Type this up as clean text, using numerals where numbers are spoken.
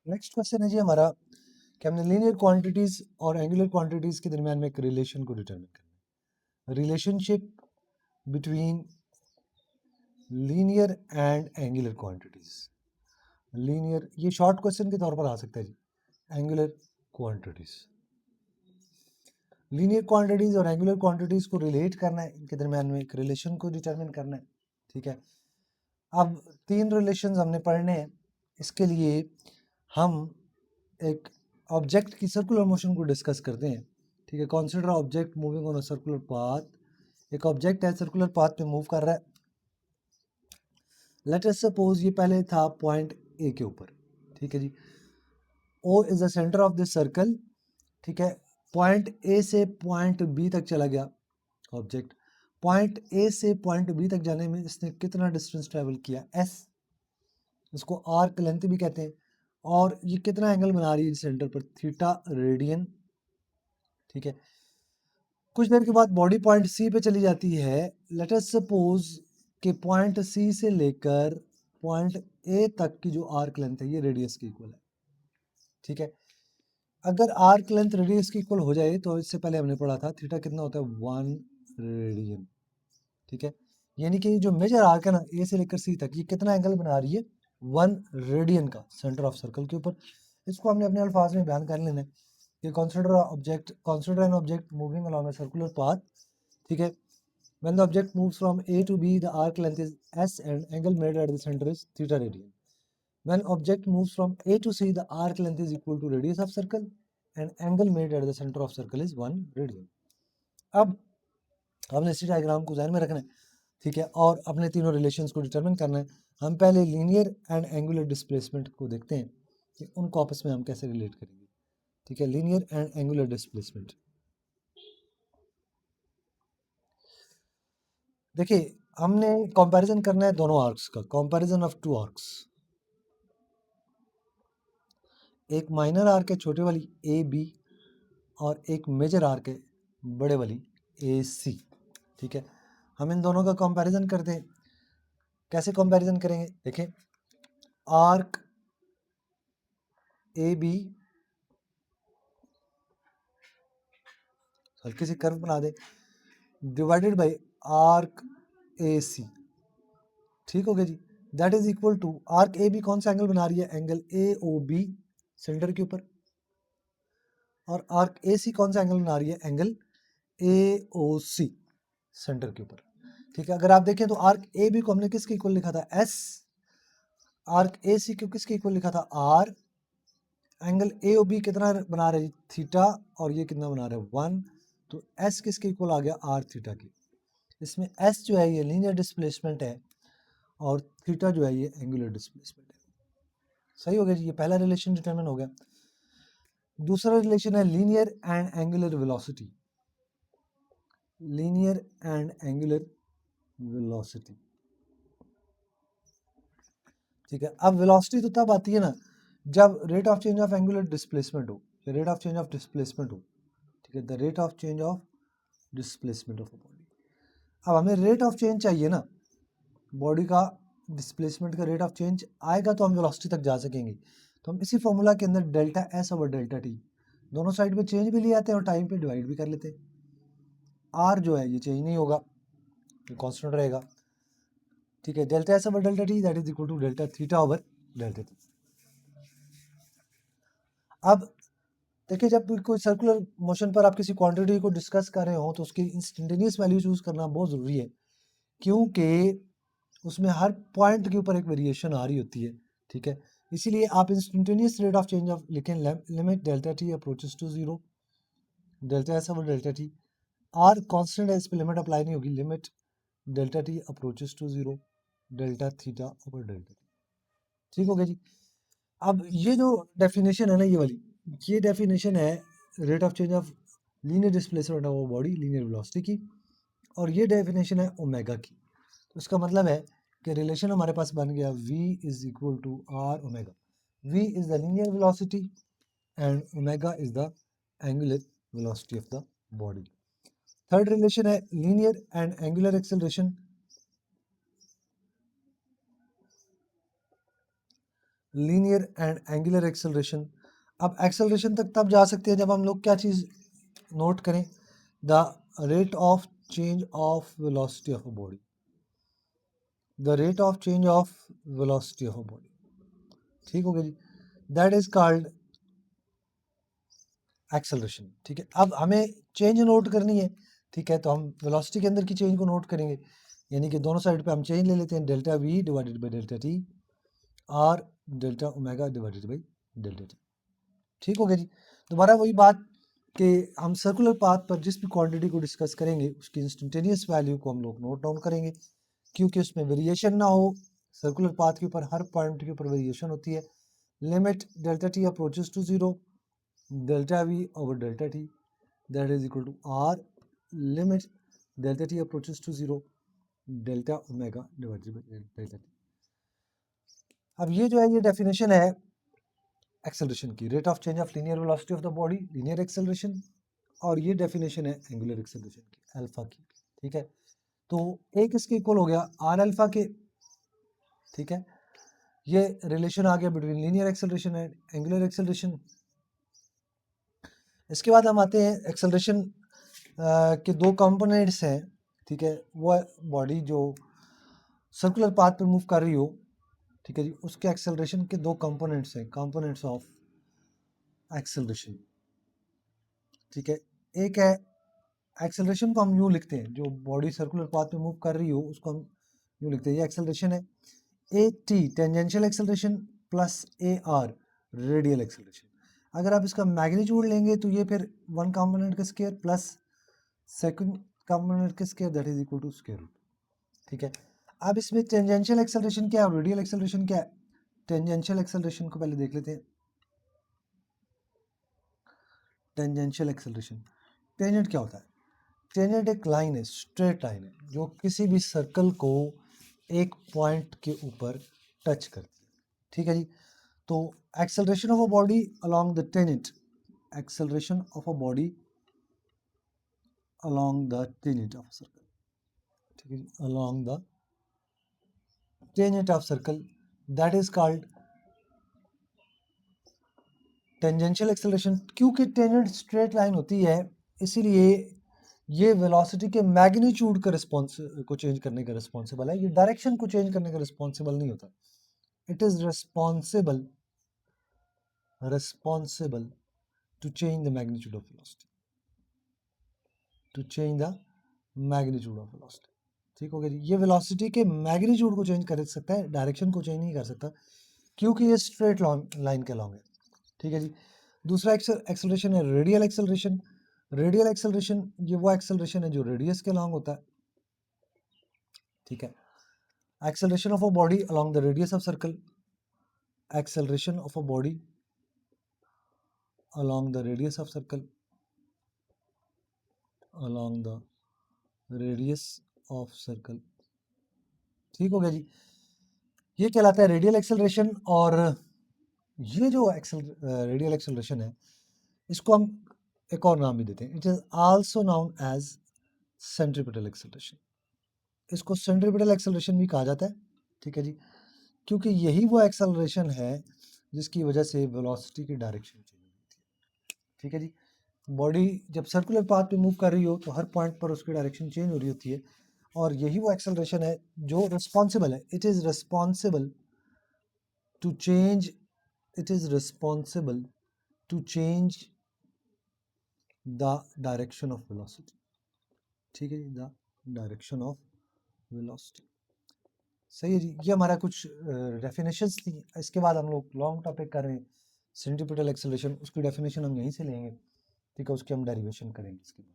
Next question है जी हमारा कि हमने लीनियर क्वांटिटीज और एंगुलर क्वांटिटीज के दरमियान में एक रिलेशन को डिटरमिन करना है। Relationship between linear and angular quantities. Linear ये शॉर्ट क्वेश्चन के तौर पर आ सकता है जी। एंगुलर क्वांटिटीज, लीनियर क्वांटिटीज और एंगुलर क्वांटिटीज को रिलेट करना है, इनके दरमियान में एक रिलेशन को डिटरमिन करना है। ठीक है, अब तीन रिलेशंस हमने पढ़ने हैं। इसके लिए हम एक ऑब्जेक्ट की सर्कुलर मोशन को डिस्कस करते हैं। ठीक है, consider object moving on a circular path. एक ऑब्जेक्ट है सर्कुलर पाथ पे मूव कर रहा है। लेट अस सपोज ये पहले था पॉइंट ए के ऊपर। ठीक है जी, O is the centre of this circle. ठीक है, पॉइंट ए से पॉइंट बी तक चला गया ऑब्जेक्ट। पॉइंट ए से पॉइंट बी तक जाने में इसने कितना डिस्टेंस ट्रेवल किया, एस। इसको आर्क लेंथ भी कहते हैं। और ये कितना एंगल बना रही है सेंटर पर, थीटा रेडियन। ठीक है, कुछ देर के बाद बॉडी पॉइंट सी पे चली जाती है। लेट अस सपोज कि पॉइंट सी से लेकर पॉइंट ए तक की जो आर्क लेंथ है ये रेडियस की इक्वल है। ठीक है, अगर आर्क लेंथ रेडियस की इक्वल हो जाए तो इससे पहले हमने पढ़ा था थीटा कितना होता है, 1 रेडियन। ठीक है, यानी कि जो मेजर आर्क है ना ए से लेकर सी तक, ये कितना एंगल बना रही है, 1 रेडियन का सेंटर ऑफ सर्कल के ऊपर। इसको हमने अपने अल्फाज में बयान कर लेना है कि consider an object moving along a circular path. ठीक है, when the object moves from A to B the arc length is S and angle made at the center is theta radian. When object moves from A to C the arc length is equal to radius of circle and angle made at the center of circle is 1 radian. अब हमने इसी diagram को ध्यान में रखना है। ठीक है, और अपने तीनों रिलेशंस को डिटरमिन करना है। हम पहले लीनियर एंड एंगुलर डिस्प्लेसमेंट को देखते हैं कि उनको आपस में हम कैसे रिलेट करेंगे। ठीक है, लीनियर एंड एंगुलर डिस्प्लेसमेंट। देखिए, हमने कंपैरिजन करना है दोनों आर्क्स का, कंपैरिजन ऑफ टू आर्क्स। एक माइनर आर्क है छोटे वाली ए बी, और एक मेजर आर्क है बड़े वाली ए सी। ठीक है, हम इन दोनों का कंपैरिजन करते हैं। कैसे कंपैरिजन करेंगे, देखें, आर्क ए बी, हल्की सी कर्व बना दे, divided by arc A C. ठीक हो गया जी, that is equal to arc A B कौन सा एंगल बना रही है, angle A O B centre के ऊपर, और आर्क ए सी कौन सा एंगल बना रही है, angle A O C centre के ऊपर। ठीक है, अगर आप देखें तो आर्क ए बी को हमने किसके इक्वल लिखा था, एस। आर्क ए सी को किसके इक्वल लिखा था, R. Angle A O B कितना बना रहे, थीटा, और ये कितना बना रहे, 1। तो एस किसके इक्वल आ गया, आर थीटा की। इसमें एस जो है ये लीनियर डिस्प्लेसमेंट है, और थीटा जो है ये एंगुलर डिस्प्लेसमेंट है। सही हो गया जी, ये पहला रिलेशन डिटरमिन हो गया। दूसरा रिलेशन है linear and angular velocity. Linear and angular velocity. ठीक है, अब वेलोसिटी तो तब आती है ना जब rate of change of angular displacement हो, rate of change of displacement हो। ठीक है, the rate of change of displacement of body. अब हमें रेट ऑफ चेंज चाहिए ना, बॉडी का डिस्प्लेसमेंट का रेट ऑफ चेंज आएगा तो हम वेलोसिटी तक जा सकेंगे। तो हम इसी फॉर्मूला के अंदर delta S over delta T, दोनों साइड में चेंज भी ले आते हैं और टाइम पे डिवाइड भी कर लेते हैं। आर जो है ये चेंज नहीं होगा, ये कांस्टेंट रहेगा। ठीक है, delta S over delta T that is equal to delta theta over delta T. अब देखिए, जब कोई सर्कुलर मोशन पर आप किसी क्वांटिटी को डिस्कस कर रहे हो तो उसकी इंस्टेंटेनियस वैल्यू चूज करना बहुत ज़रूरी है, क्योंकि उसमें हर पॉइंट के ऊपर एक वेरिएशन आ रही होती है। ठीक है, इसीलिए आप instantaneous rate of change of लिखें, limit delta T approaches to zero, delta S over delta T. R constant है, इस पर लिमिट अप्लाई नहीं होगी, limit delta T approaches to zero, delta theta over delta T. ठीक हो गया जी। अब ये जो डेफिनेशन है ना, ये वाली, ये डेफिनेशन है rate of change of linear displacement of body, linear velocity की, और ये डेफिनेशन है ओमेगा की। तो इसका मतलब है कि रिलेशन हमारे पास बन गया v is equal to r omega. v is the linear velocity and omega is the angular velocity of the body. Third relation है linear and angular acceleration. Linear and angular acceleration. अब acceleration तक तब जा सकते हैं जब हम लोग क्या चीज़ नोट करें, the rate of change of velocity of a body, the rate of change of velocity of a body, ठीक हो गया जी, दैट इज कॉल्ड एक्सेलरेशन। ठीक है, अब हमें चेंज नोट करनी है, ठीक है, तो हम वेलोसिटी के अंदर की चेंज को नोट करेंगे, यानी कि दोनों साइड पे हम चेंज ले लेते हैं, delta v divided by delta t और delta omega divided by delta T. ठीक हो गया जी। दोबारा वही बात कि हम सर्कुलर पाथ पर जिस भी क्वांटिटी को डिस्कस करेंगे उसकी इंस्टेंटेनियस वैल्यू को हम लोग नोट डाउन करेंगे, क्योंकि उसमें वेरिएशन ना हो। सर्कुलर पाथ के ऊपर हर पॉइंट के ऊपर वेरिएशन होती है। Limit delta T approaches to zero, delta v over delta t, that is equal to r limit delta t approaches to zero, delta omega divided by delta t। अब ये जो है ये डेफिनेशन है एक्सेलरेशन की, rate of change of linear velocity of the body, linear acceleration, और ये definition है एंगुलर एक्सेलरेशन की, अल्फा की। ठीक है, तो एक इसके इक्वल हो गया आर अल्फा के। ठीक है, ये रिलेशन आ गया between linear acceleration and angular acceleration. इसके बाद हम आते हैं एक्सेलरेशन के दो कंपोनेंट्स हैं। ठीक है, वो बॉडी जो सर्कुलर पाथ पर मूव कर रही हो, ठीक है जी, उसके एक्सेलरेशन के दो कंपोनेंट्स हैं, कंपोनेंट्स ऑफ एक्सेलरेशन। ठीक है, एक है एक्सेलरेशन को हम यूँ लिखते हैं, जो बॉडी सर्कुलर पाथ में मूव कर रही हो उसको हम यूँ लिखते हैं, ये एक्सेलरेशन है A T tangential acceleration plus A R radial acceleration. अगर आप इसका मैग्नीट्यूड लेंगे तो ये फिर वन कंपोनेंट का स्क्वायर प्लस सेकंड कंपोनेंट का square that is equal to square root. ठीक है, अब इसमें टेंजेंशियल एक्सेलरेशन क्या है, रेडियल एक्सेलरेशन क्या है। टेंजेंशियल एक्सेलरेशन को पहले देख लेते हैं। टेंजेंशियल एक्सेलरेशन, टेंजेंट क्या होता है, टेंजेंट एक लाइन है, स्ट्रेट लाइन है, जो किसी भी सर्कल को एक पॉइंट के ऊपर टच करती है। ठीक है जी, तो acceleration of a body along the tangent, acceleration of a body along the tangent of circle, ठीक है जी, along the tangent of circle, that is called tangential acceleration. क्योंकि टेंजेंट स्ट्रेट लाइन होती है, इसीलिए ये वेलोसिटी के मैग्नीट्यूड का रिस्पॉन्स को चेंज करने का रिस्पॉन्सिबल है, ये डायरेक्शन को चेंज करने का रिस्पॉन्सिबल नहीं होता। It is responsible to change the magnitude of velocity, to change the magnitude of velocity. ठीक हो गया जी, ये वेलोसिटी के मैग्नीट्यूड को चेंज कर सकता है, डायरेक्शन को चेंज नहीं कर सकता, क्योंकि ये स्ट्रेट लाइन के लॉन्ग है। ठीक है जी, दूसरा एक्सेलरेशन है रेडियल एक्सेलरेशन। रेडियल एक्सेलरेशन ये वो एक्सेलरेशन है जो रेडियस के लॉन्ग होता है। ठीक है, acceleration of a body along the radius of circle, acceleration of a body along the radius of circle, along the radius of circle. ठीक हो गया जी, ये कहलाता है रेडियल एक्सेलरेशन। और ये जो रेडियल एक्सेलरेशन है, इसको हम एक और नाम भी देते हैं, it is also known as centripetal acceleration. इसको सेंट्रीपिटल एक्सेलरेशन भी कहा जाता है। ठीक है जी, क्योंकि यही वो एक्सेलरेशन है जिसकी वजह से वेलोसिटी की डायरेक्शन चेंज होती है। ठीक है जी, बॉडी जब सर्कुलर पाथ पे मूव कर रही हो तो हर पॉइंट पर उसकी डायरेक्शन चेंज हो रही होती है, और यही वो एक्सेलरेशन है जो रिस्पॉन्सिबल है, it is responsible to change, it is responsible to change the direction of velocity. ठीक है जी, द डायरेक्शन ऑफ वेलोसिटी। सही है जी, ये हमारा कुछ डेफिनेशंस थी। इसके बाद हम लोग लॉन्ग टॉपिक कर रहे हैं सेंट्रीपिटल एक्सेलरेशन, उसकी डेफिनेशन हम यहीं से लेंगे। ठीक है, उसकी हम डेरिवेशन करेंगे इसके बाद।